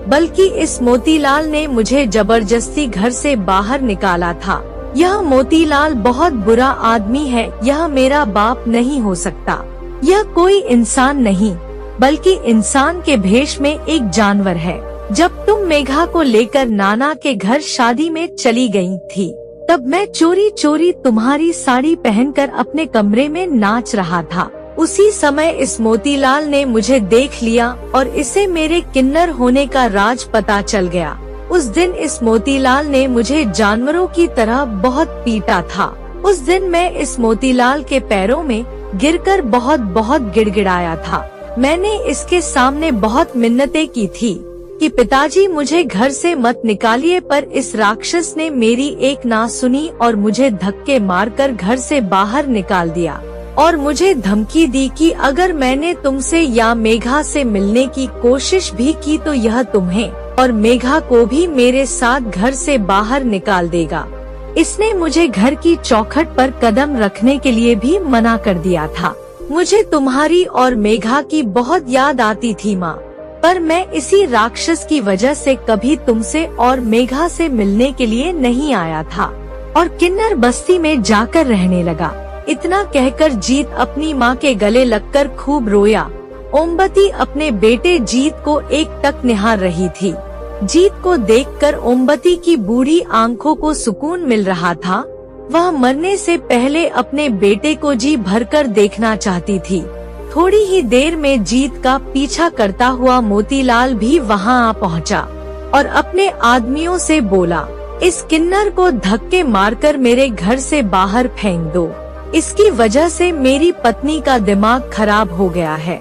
बल्कि इस मोतीलाल ने मुझे जबरदस्ती घर से बाहर निकाला था। यह मोतीलाल बहुत बुरा आदमी है, यह मेरा बाप नहीं हो सकता। यह कोई इंसान नहीं, बल्कि इंसान के भेष में एक जानवर है। जब तुम मेघा को लेकर नाना के घर शादी में चली गई थी, तब मैं चोरी चोरी तुम्हारी साड़ी पहनकर अपने कमरे में नाच रहा था। उसी समय इस मोतीलाल ने मुझे देख लिया और इसे मेरे किन्नर होने का राज पता चल गया। उस दिन इस मोतीलाल ने मुझे जानवरों की तरह बहुत पीटा था। उस दिन मैं इस मोतीलाल के पैरों में गिरकर बहुत बहुत गिड़गिड़ाया था। मैंने इसके सामने बहुत मिन्नतें की थी कि पिताजी मुझे घर से मत निकालिए, पर इस राक्षस ने मेरी एक ना सुनी और मुझे धक्के मारकर घर से बाहर निकाल दिया और मुझे धमकी दी कि अगर मैंने तुमसे या मेघा से मिलने की कोशिश भी की तो यह तुम्हें और मेघा को भी मेरे साथ घर से बाहर निकाल देगा। इसने मुझे घर की चौखट पर कदम रखने के लिए भी मना कर दिया था। मुझे तुम्हारी और मेघा की बहुत याद आती थी माँ, पर मैं इसी राक्षस की वजह से कभी तुमसे और मेघा से मिलने के लिए नहीं आया था और किन्नर बस्ती में जाकर रहने लगा। इतना कहकर जीत अपनी माँ के गले लगकर खूब रोया। ओमवती अपने बेटे जीत को एकटक निहार रही थी। जीत को देखकर ओमवती की बूढ़ी आंखों को सुकून मिल रहा था। वह मरने से पहले अपने बेटे को जी भरकर देखना चाहती थी। थोड़ी ही देर में जीत का पीछा करता हुआ मोतीलाल भी वहां आ पहुंचा और अपने आदमियों से बोला, इस किन्नर को धक्के मारकर मेरे घर से बाहर फेंक दो। इसकी वजह से मेरी पत्नी का दिमाग खराब हो गया है।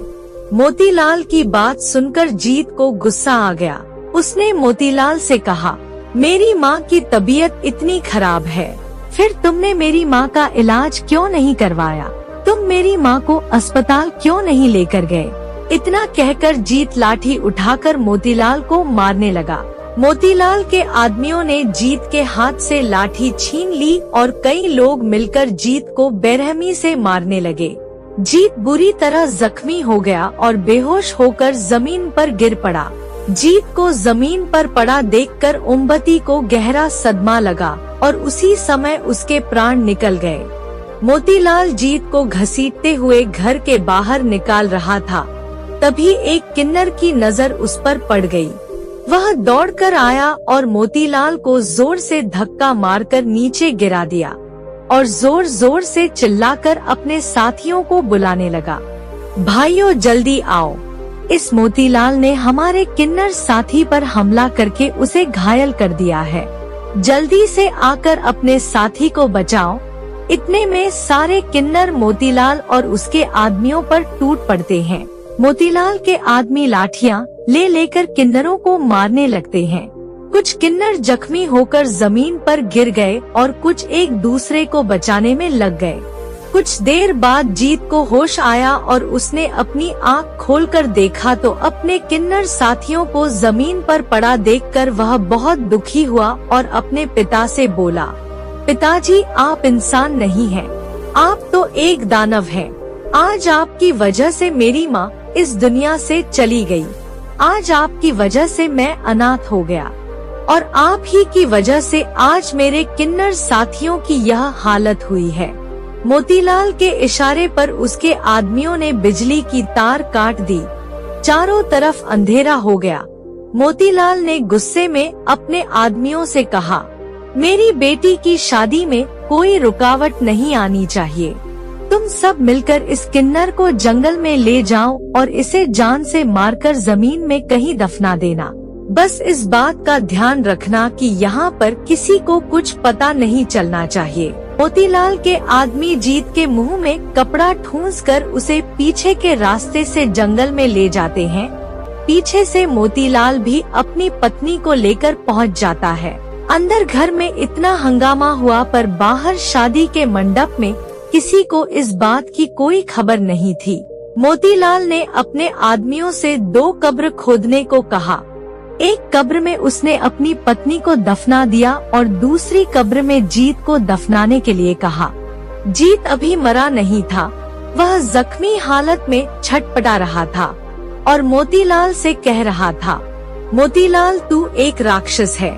मोतीलाल की बात सुनकर जीत को गुस्सा आ गया। उसने मोतीलाल से कहा, मेरी माँ की तबीयत इतनी खराब है, फिर तुमने मेरी माँ का इलाज क्यों नहीं करवाया? तुम मेरी माँ को अस्पताल क्यों नहीं लेकर गए? इतना कहकर जीत लाठी उठाकर मोतीलाल को मारने लगा। मोतीलाल के आदमियों ने जीत के हाथ से लाठी छीन ली और कई लोग मिलकर जीत को बेरहमी से मारने लगे। जीत बुरी तरह जख्मी हो गया और बेहोश होकर जमीन पर गिर पड़ा। जीत को जमीन पर पड़ा देखकर ओमवती को गहरा सदमा लगा और उसी समय उसके प्राण निकल गए। मोतीलाल जीत को घसीटते हुए घर के बाहर निकाल रहा था, तभी एक किन्नर की नजर उस पर पड़ गई। वह दौड़कर आया और मोतीलाल को जोर से धक्का मारकर नीचे गिरा दिया और जोर जोर से चिल्लाकर अपने साथियों को बुलाने लगा, भाइयों जल्दी आओ, इस मोतीलाल ने हमारे किन्नर साथी पर हमला करके उसे घायल कर दिया है। जल्दी से आकर अपने साथी को बचाओ। इतने में सारे किन्नर मोतीलाल और उसके आदमियों पर टूट पड़ते हैं। मोतीलाल के आदमी लाठियां ले लेकर किन्नरों को मारने लगते हैं। कुछ किन्नर जख्मी होकर जमीन पर गिर गए और कुछ एक दूसरे को बचाने में लग गए। कुछ देर बाद जीत को होश आया और उसने अपनी आँख खोलकर देखा तो अपने किन्नर साथियों को जमीन पर पड़ा देखकर वह बहुत दुखी हुआ और अपने पिता से बोला, पिताजी आप इंसान नहीं हैं, आप तो एक दानव हैं। आज आपकी वजह से मेरी माँ इस दुनिया से चली गई। आज आपकी वजह से मैं अनाथ हो गया और आप ही की वजह से आज मेरे किन्नर साथियों की यह हालत हुई है। मोतीलाल के इशारे पर उसके आदमियों ने बिजली की तार काट दी। चारों तरफ अंधेरा हो गया। मोतीलाल ने गुस्से में अपने आदमियों से कहा, मेरी बेटी की शादी में कोई रुकावट नहीं आनी चाहिए। तुम सब मिलकर इस किन्नर को जंगल में ले जाओ और इसे जान से मारकर जमीन में कहीं दफना देना। बस इस बात का ध्यान रखना कि यहाँ पर किसी को कुछ पता नहीं चलना चाहिए। मोतीलाल के आदमी जीत के मुंह में कपड़ा ठूंसकर उसे पीछे के रास्ते से जंगल में ले जाते हैं। पीछे से मोतीलाल भी अपनी पत्नी को लेकर पहुँच जाता है। अंदर घर में इतना हंगामा हुआ पर बाहर शादी के मंडप में किसी को इस बात की कोई खबर नहीं थी। मोतीलाल ने अपने आदमियों से 2 कब्र खोदने को कहा। एक कब्र में उसने अपनी पत्नी को दफना दिया और दूसरी कब्र में जीत को दफनाने के लिए कहा। जीत अभी मरा नहीं था, वह जख्मी हालत में छटपटा रहा था और मोतीलाल से कह रहा था, मोतीलाल तू एक राक्षस है,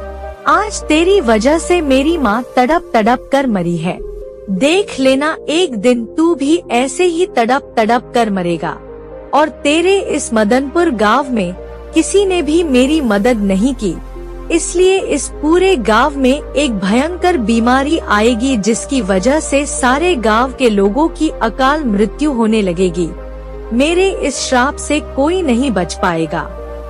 आज तेरी वजह से मेरी माँ तड़प तड़प कर मरी है, देख लेना एक दिन तू भी ऐसे ही तड़प तड़प कर मरेगा। और तेरे इस मदनपुर गांव में किसी ने भी मेरी मदद नहीं की, इसलिए इस पूरे गांव में एक भयंकर बीमारी आएगी जिसकी वजह से सारे गांव के लोगों की अकाल मृत्यु होने लगेगी। मेरे इस श्राप से कोई नहीं बच पाएगा।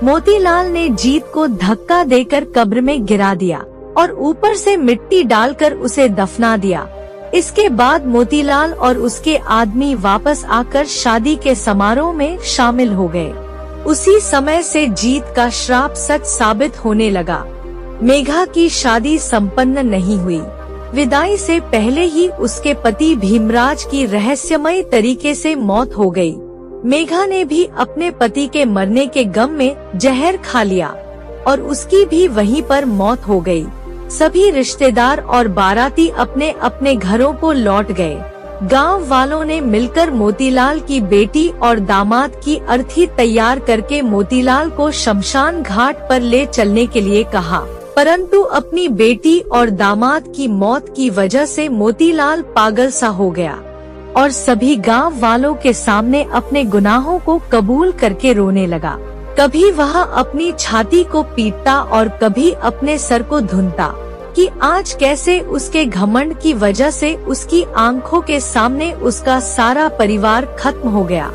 मोतीलाल ने जीत को धक्का देकर कब्र में गिरा दिया और ऊपर से मिट्टी डालकर उसे दफना दिया। इसके बाद मोतीलाल और उसके आदमी वापस आकर शादी के समारोह में शामिल हो गए। उसी समय से जीत का श्राप सच साबित होने लगा। मेघा की शादी संपन्न नहीं हुई। विदाई से पहले ही उसके पति भीमराज की रहस्यमय तरीके से मौत हो गई। मेघा ने भी अपने पति के मरने के गम में जहर खा लिया और उसकी भी वहीं पर मौत हो गई। सभी रिश्तेदार और बाराती अपने अपने घरों को लौट गए। गांव वालों ने मिलकर मोतीलाल की बेटी और दामाद की अर्थी तैयार करके मोतीलाल को शमशान घाट पर ले चलने के लिए कहा, परंतु अपनी बेटी और दामाद की मौत की वजह से मोतीलाल पागल सा हो गया और सभी गांव वालों के सामने अपने गुनाहों को कबूल करके रोने लगा। कभी वह अपनी छाती को पीटता और कभी अपने सर को धुनता कि आज कैसे उसके घमंड की वजह से उसकी आंखों के सामने उसका सारा परिवार खत्म हो गया।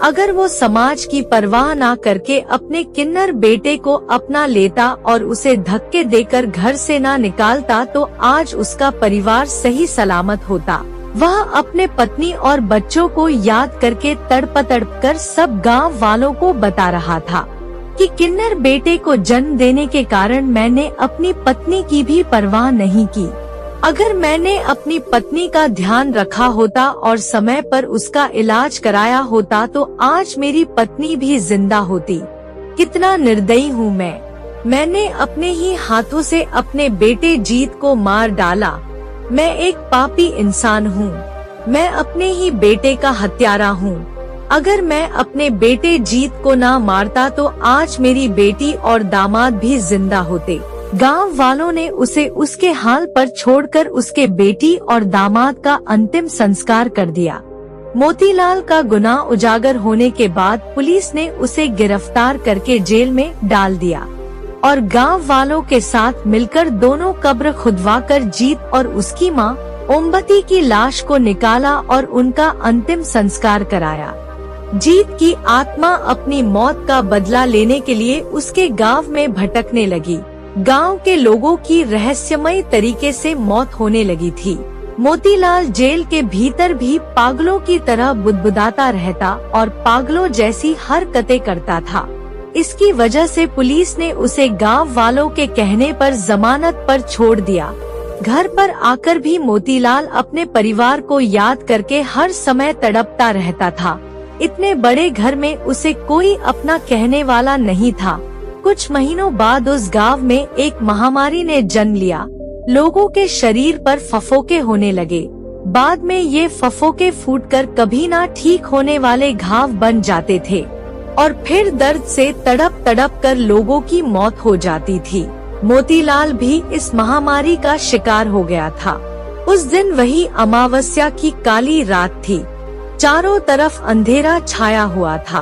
अगर वो समाज की परवाह ना करके अपने किन्नर बेटे को अपना लेता और उसे धक्के देकर घर से ना निकालता तो आज उसका परिवार सही सलामत होता। वह अपने पत्नी और बच्चों को याद करके तड़प तड़प कर सब गांव वालों को बता रहा था कि किन्नर बेटे को जन्म देने के कारण मैंने अपनी पत्नी की भी परवाह नहीं की। अगर मैंने अपनी पत्नी का ध्यान रखा होता और समय पर उसका इलाज कराया होता तो आज मेरी पत्नी भी जिंदा होती। कितना निर्दयी हूँ मैंने अपने ही हाथों से अपने बेटे जीत को मार डाला। मैं एक पापी इंसान हूँ, मैं अपने ही बेटे का हत्यारा हूँ। अगर मैं अपने बेटे जीत को ना मारता तो आज मेरी बेटी और दामाद भी जिंदा होते। गांव वालों ने उसे उसके हाल पर छोड़कर उसके बेटी और दामाद का अंतिम संस्कार कर दिया। मोतीलाल का गुनाह उजागर होने के बाद पुलिस ने उसे गिरफ्तार करके जेल में डाल दिया और गांव वालों के साथ मिलकर दोनों कब्र खुदवाकर जीत और उसकी मां ओमबती की लाश को निकाला और उनका अंतिम संस्कार कराया। जीत की आत्मा अपनी मौत का बदला लेने के लिए उसके गांव में भटकने लगी। गांव के लोगों की रहस्यमय तरीके से मौत होने लगी थी। मोतीलाल जेल के भीतर भी पागलों की तरह बुदबुदाता रहता और पागलों जैसी हरकतें करता था। इसकी वजह से पुलिस ने उसे गांव वालों के कहने पर जमानत पर छोड़ दिया। घर पर आकर भी मोतीलाल अपने परिवार को याद करके हर समय तड़पता रहता था। इतने बड़े घर में उसे कोई अपना कहने वाला नहीं था। कुछ महीनों बाद उस गांव में एक महामारी ने जन्म लिया। लोगों के शरीर पर फफोके होने लगे। बाद में ये फफोके फूटकर कभी ना ठीक होने वाले घाव बन जाते थे और फिर दर्द से तड़प तड़प कर लोगों की मौत हो जाती थी। मोतीलाल भी इस महामारी का शिकार हो गया था। उस दिन वही अमावस्या की काली रात थी। चारों तरफ अंधेरा छाया हुआ था।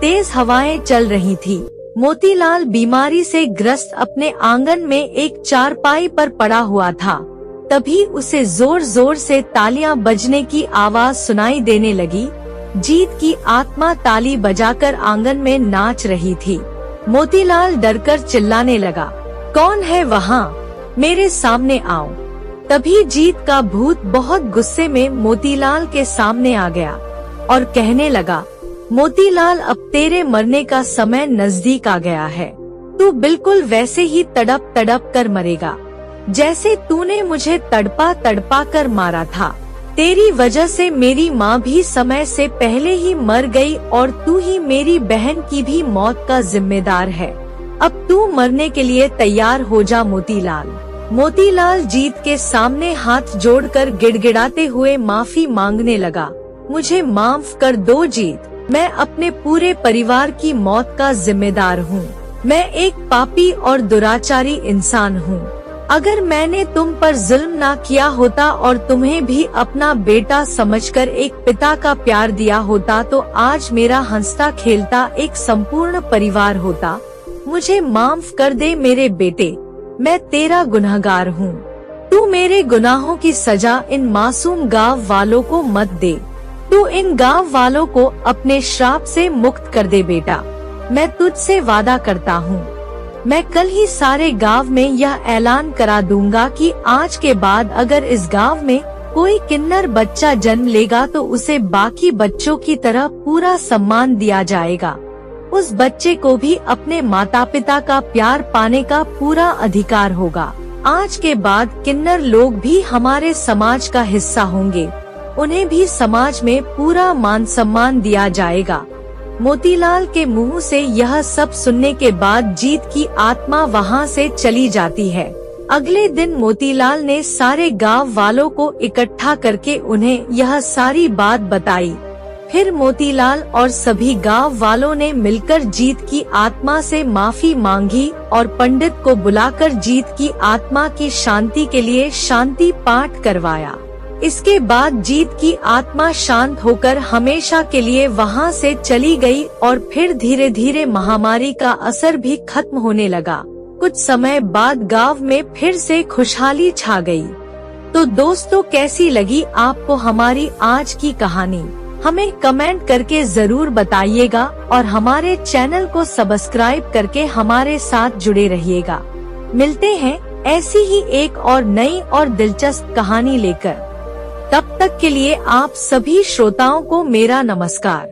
तेज हवाएं चल रही थी। मोतीलाल बीमारी से ग्रस्त अपने आंगन में एक चारपाई पर पड़ा हुआ था। तभी उसे जोर जोर से तालियां बजने की आवाज सुनाई देने लगी। जीत की आत्मा ताली बजाकर आंगन में नाच रही थी। मोतीलाल डरकर चिल्लाने लगा, कौन है वहाँ? मेरे सामने आओ। तभी जीत का भूत बहुत गुस्से में मोतीलाल के सामने आ गया और कहने लगा, मोतीलाल अब तेरे मरने का समय नजदीक आ गया है। तू बिल्कुल वैसे ही तड़प तड़प कर मरेगा जैसे तूने मुझे तड़पा तड़पा कर मारा था। तेरी वजह से मेरी माँ भी समय से पहले ही मर गई और तू ही मेरी बहन की भी मौत का जिम्मेदार है। अब तू मरने के लिए तैयार हो जा मोतीलाल। मोतीलाल जीत के सामने हाथ जोड़कर गिड़गिड़ाते हुए माफी मांगने लगा। मुझे माफ कर दो जीत, मैं अपने पूरे परिवार की मौत का जिम्मेदार हूँ। मैं एक पापी और दुराचारी इंसान हूँ। अगर मैंने तुम पर जुल्म ना किया होता और तुम्हें भी अपना बेटा समझकर एक पिता का प्यार दिया होता तो आज मेरा हंसता खेलता एक संपूर्ण परिवार होता। मुझे माफ कर दे मेरे बेटे, मैं तेरा गुनहगार हूँ। तू मेरे गुनाहों की सजा इन मासूम गांव वालों को मत दे। तू इन गांव वालों को अपने श्राप से मुक्त कर दे बेटा। मैं तुझसे वादा करता हूँ, मैं कल ही सारे गांव में यह ऐलान करा दूंगा कि आज के बाद अगर इस गांव में कोई किन्नर बच्चा जन्म लेगा तो उसे बाकी बच्चों की तरह पूरा सम्मान दिया जाएगा। उस बच्चे को भी अपने माता पिता का प्यार पाने का पूरा अधिकार होगा। आज के बाद किन्नर लोग भी हमारे समाज का हिस्सा होंगे। उन्हें भी समाज में पूरा मान सम्मान दिया जाएगा। मोतीलाल के मुंह से यह सब सुनने के बाद जीत की आत्मा वहां से चली जाती है। अगले दिन मोतीलाल ने सारे गांव वालों को इकट्ठा करके उन्हें यह सारी बात बताई। फिर मोतीलाल और सभी गांव वालों ने मिलकर जीत की आत्मा से माफी मांगी और पंडित को बुलाकर जीत की आत्मा की शांति के लिए शांति पाठ करवाया। इसके बाद जीत की आत्मा शांत होकर हमेशा के लिए वहां से चली गई और फिर धीरे धीरे महामारी का असर भी खत्म होने लगा। कुछ समय बाद गांव में फिर से खुशहाली छा गई। तो दोस्तों, कैसी लगी आपको हमारी आज की कहानी? हमें कमेंट करके जरूर बताइएगा और हमारे चैनल को सब्सक्राइब करके हमारे साथ जुड़े रहिएगा। मिलते हैं ऐसी ही एक और नई और दिलचस्प कहानी लेकर। तब तक के लिए आप सभी श्रोताओं को मेरा नमस्कार।